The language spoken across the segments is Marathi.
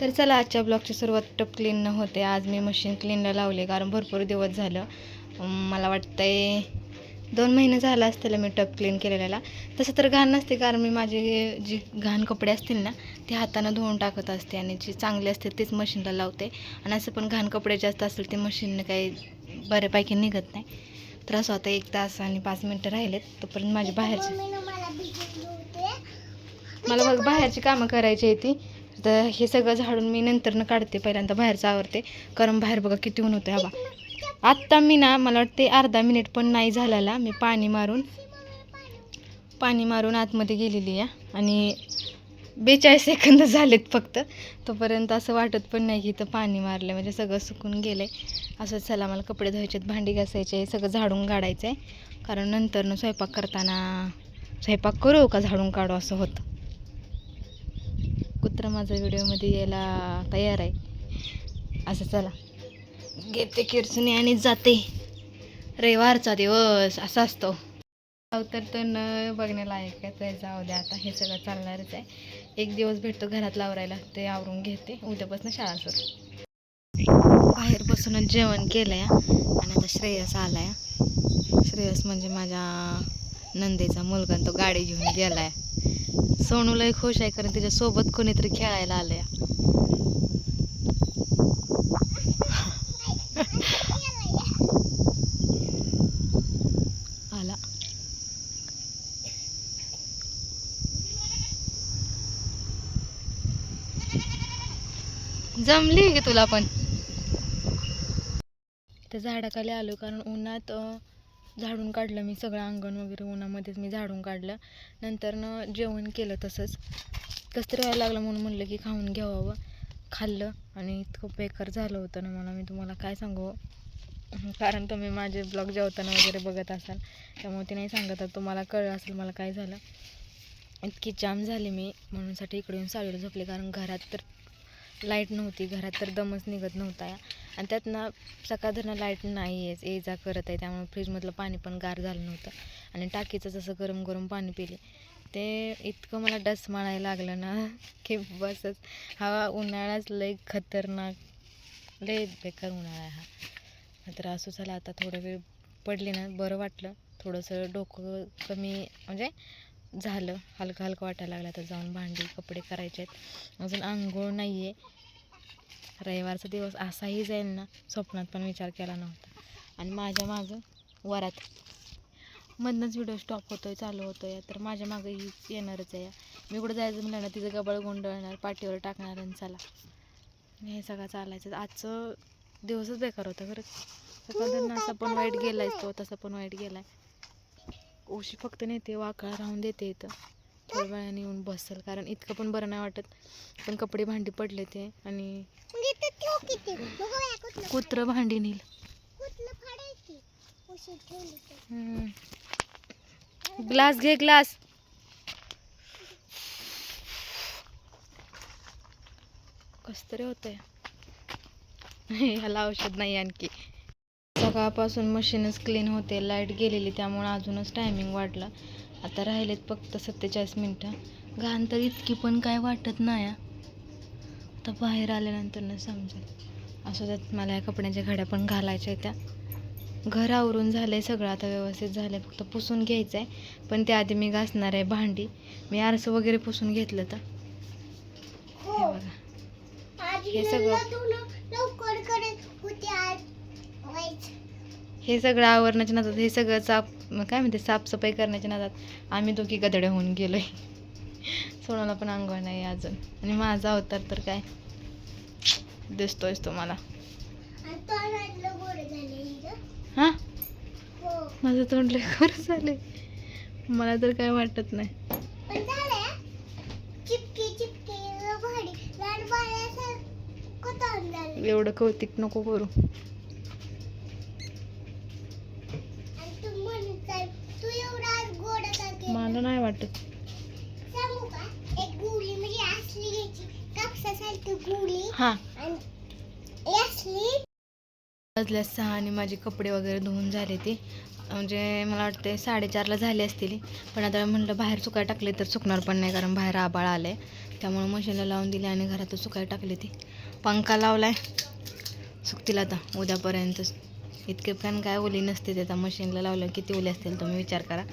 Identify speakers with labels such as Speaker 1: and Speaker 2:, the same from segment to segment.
Speaker 1: तर चला आजच्या ब्लॉगची सुरुवात टप क्लीन न होते. आज मी मशीन क्लीनला लावले कारण भरपूर दिवस झालं. मला वाटतंय 2 महिने झाला असतील मी टप क्लीन केलेला. तसं तर घाण नसते कारण मी माझे जी घाण कपडे असतील ना ते हातानं धुवून टाकत असते आणि जी चांगले असते तेच मशीनला लावते. आणि असं पण घाण कपडे जास्त असतील ते मशीनने काही बऱ्यापैकी निघत नाही. तर असं आता 1 तास आणि 5 मिनटं राहिलेत. तोपर्यंत माझी मला बघ बाहेरची कामं करायची आहे ती. तर हे सगळं झाडून मी नंतरनं काढते. पहिल्यांदा बाहेरचं आवरते कारण बाहेर बघा किती ऊन होतं. हवा आत्ता मी ना मला वाटते अर्धा मिनिट पण नाही झालेला मी पाणी मारून आतमध्ये गेलेली आहे आणि 42 सेकंद झालेत फक्त. तोपर्यंत असं वाटत पण नाही की इथं पाणी मारलं म्हणजे सगळं सुकून गेलं आहे. असं चला मला कपडे धुवायचे आहेत, भांडी घासायचे, सगळं झाडून काढायचं आहे कारण नंतरनं स्वयंपाक करताना स्वयंपाक करू का झाडून काढू असं होतं. कुत्रा माझा व्हिडिओमध्ये यायला तयार आहे. असं चला घेते किरचणी आणि जाते. रविवारचा दिवस असा असतो. तर न बघण्याला ऐकायचं जाऊ द्या. आता हे सगळं चालणारच आहे. 1 दिवस भेटतो घरात आवरायला ते आवरून घेते. उद्यापासून शाळा सुरू. बाहेर बसूनच जेवण केलं आहे आणि आता श्रेयस आला आहे. श्रेयस म्हणजे माझ्या नंदेचा मुलगा. तो गाडी घेऊन गेला आहे. सोनूलाही खुश आहे कारण तिच्यासोबत कोणीतरी खेळायला आलं आहे. आला जमली की तुला पण. त्या झाडाखाली आलो कारण उन्हात झाडून काढलं मी सगळं अंगण वगैरे. उन्हामध्येच मी झाडून काढलं. नंतरनं जेवण केलं. तसंच कसं तरी व्हायला लागलं म्हणून म्हणलं की खाऊन घ्यावं. खाल्लं आणि इतकं बेकार झालं होतं ना मला मी तुम्हाला काय सांगू. कारण तुम्ही माझे ब्लॉग जेवताना वगैरे बघत असाल त्यामुळे ते नाही सांगत. तुम्हाला कळलं असेल मला काय झालं. इतकी जाम झाली मी म्हणूनसाठी इकडे येऊन साडीला झोपले कारण घरात तर लाईट नव्हती. घरात तर दमच निघत नव्हता आणि त्यात ना सकाळधरनं लाईट नाही आहे ये जा करत आहे. त्यामुळे फ्रीजमधलं पाणी पण गार झालं नव्हतं आणि टाकीचं जसं गरम गरम पाणी पिले ते इतकं मला डस मारायला लागलं ना की बसच. हा उन्हाळाच लय खतरनाक, लय बेकार उन्हाळा आहे हा. तर असं झालं. आता थोडा वेळ पडली ना बरं वाटलं. थोडंसं डोकं कमी म्हणजे झालं, हलकं हलकं वाटायला लागलं. तर जाऊन भांडी कपडे करायचे आहेत. अजून आंघोळ नाही आहे. रविवारचा दिवस असाही जाईल ना स्वप्नात पण विचार केला नव्हता. आणि माझ्या मागं वरात मधनंच व्हिडिओ स्टॉप होतोय चालू होतोय. तर माझ्या मागं ही येणारच आहे. मी कुठं जायचं म्हणलं ना तिचं गबाळ गोंधळणार, पाठीवर टाकणार आणि चला हे सगळं चालायचं. आजचं दिवसच बेकार होता खरंच. सकाळ असा पण वाईट गेलाय तो, तसा पण वाईट गेलाय. उशी फक्त नेते वाकळा राहून देते इथं. थोड्या वेळाने येऊन बसेल कारण इतकं पण बरं नाही वाटत. पण कपडे भांडी पडले ते आणि कुत्र भांडी नेल. ग्लास घे ग्लास. कस तरी होतंय. ह्याला औषध नाही आणखी. सकाळपासून मशीनच क्लीन होते. लाईट गेलेली त्यामुळे अजूनच टायमिंग वाढला. आता राहिलेत फक्त 47 मिनटं. घाण तर इतकी पण काय वाटत नाही. आता बाहेर आल्यानंतर न समजेल. असं त्यात मला या कपड्यांच्या घड्या पण घालायच्या त्या. घर आवरून झालं आहे सगळं आता व्यवस्थित झालं आहे. फक्त पुसून घ्यायचं आहे पण त्याआधी मी घासणार आहे भांडी. मी आरसं वगैरे पुसून घेतलं. तर हे बघा हे सगळं आवरण्याच्या नादात हे सगळं काय म्हणते साफसफाई करण्याच्या नादात आम्ही दोघी गदड्या होऊन गेलोय. सोनाला पण अंघोळ नाही अजून आणि माझा अवतार तर काय दिसतोयच तुम्हाला. हा माझं तोंड लय गोड झालंय. मला तर काय वाटत नाही. एवढं कौतिक नको करू. मला नाही वाटत. हा वाजल्या 6 आणि माझे कपडे वगैरे धुवून झाले. ते म्हणजे मला वाटते 4:30ला झाले असतील. पण आता म्हटलं बाहेर सुकाय टाकले तर सुकणार पण नाही कारण बाहेर आभाळ आले. त्यामुळे मशीनला लावून दिली आणि घरातच सुकायला टाकली ती. पंखा लावलाय, सुकतील आता उद्यापर्यंत. इतके पण काय ओली नसते त्याचा, मशीनला लावलं किती ओली असतील तुम्ही विचार करा.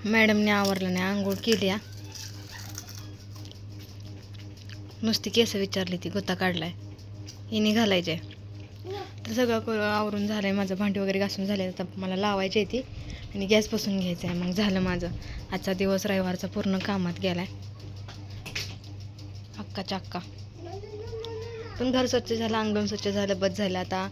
Speaker 1: मॅडमने आवरलं नाही, आंघोळ केली. नुसती केस विचारली ती, गोता काढलाय, हिने घालायचे. तर सगळं आवरून झालंय माझं, भांडी वगैरे घासून झाले. आता मला लावायची आहे ती आणि गॅस पासून घ्यायचं आहे. मग झालं माझं आजचा दिवस रविवारचा पूर्ण कामात गेलाय, अक्काच्या अक्का. पण घर स्वच्छ झालं, अंगण स्वच्छ झालं, बस झालं. आता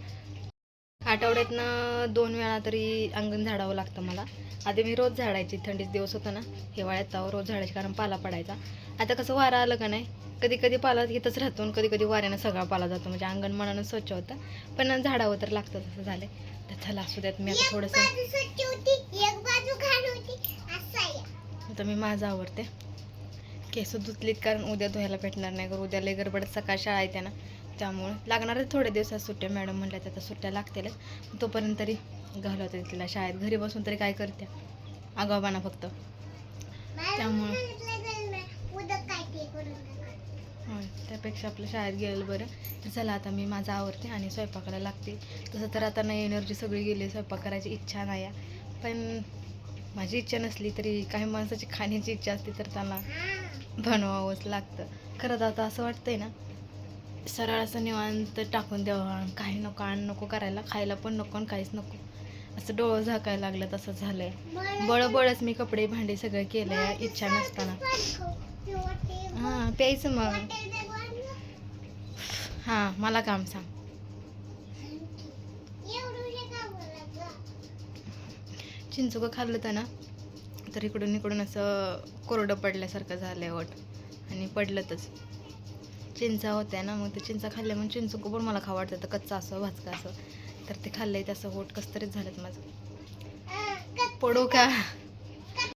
Speaker 1: आठवड्यातनं 2 वेळा तरी अंगण झाडावं लागतं मला. आधी मी रोज झाडायची, थंडीचे दिवस होता ना हिवाळ्यात, तेव्हा रोज झाडायची कारण पाला पडायचा. आता कसं वारा आलं का नाही, कधी कधी पाला येतच राहतो आणि कधी कधी वाऱ्यानं सगळा पाला जातो, म्हणजे अंगण मनानं स्वच्छ होतं. पण झाडावं तर लागतं, तसं झालं. तर चला असू द्यात, मी आता थोडंसं आता मी माझं आवडते. केस धुतलीत कारण उद्या धुवायला भेटणार नाही, कारण उद्या लय गडबड, सकाळ शाळा आहे त्यांना, त्यामुळे लागणार आहे थोड्या दिवसात सुट्ट्या. मॅडम म्हणल्या त्या सुट्ट्या लागतील, तोपर्यंत तरी घालवते तिला शाळेत. घरी बसून तरी काय करते, आगाऊपणा फक्त. त्यामुळे त्यापेक्षा आपलं शाळेत गेलेलं बरं. तर चला आता मी माझं आवडते आणि स्वयंपाकाला लागते. तसं तर आता नाही, एनर्जी सगळी गेली, स्वयंपाक करायची इच्छा नाही आहे. पण माझी इच्छा नसली तरी काही माणसाची खाण्याची इच्छा असते तर त्यांना बनवावंच लागतं. खरंच आता असं वाटतंय ना, सरळ असं निवांत टाकून द्यावं, काही नको, आण नको करायला, खायला पण नको आणि काहीच नको, असं डोळं झाकायला लागलं तसं झालंय. बळच मी कपडे भांडे सगळं केलंय इच्छा नसताना. हां प्यायचं मग. हां मला काम सांग. चिंचुकं खाल्लं तर ना, तर इकडून असं कोरडं पडल्यासारखं झालंय ओठ, आणि पडलंतच. चिंचा होत्या ना, मग ते चिंचा खाल्ल्या, मग चिंचुकं पण मला खावं वाटतं, तर कच्चा असं भाजका असं, तर ते खाल्लंय तसं ओठ कसं तरीच झालं माझं. पडू का?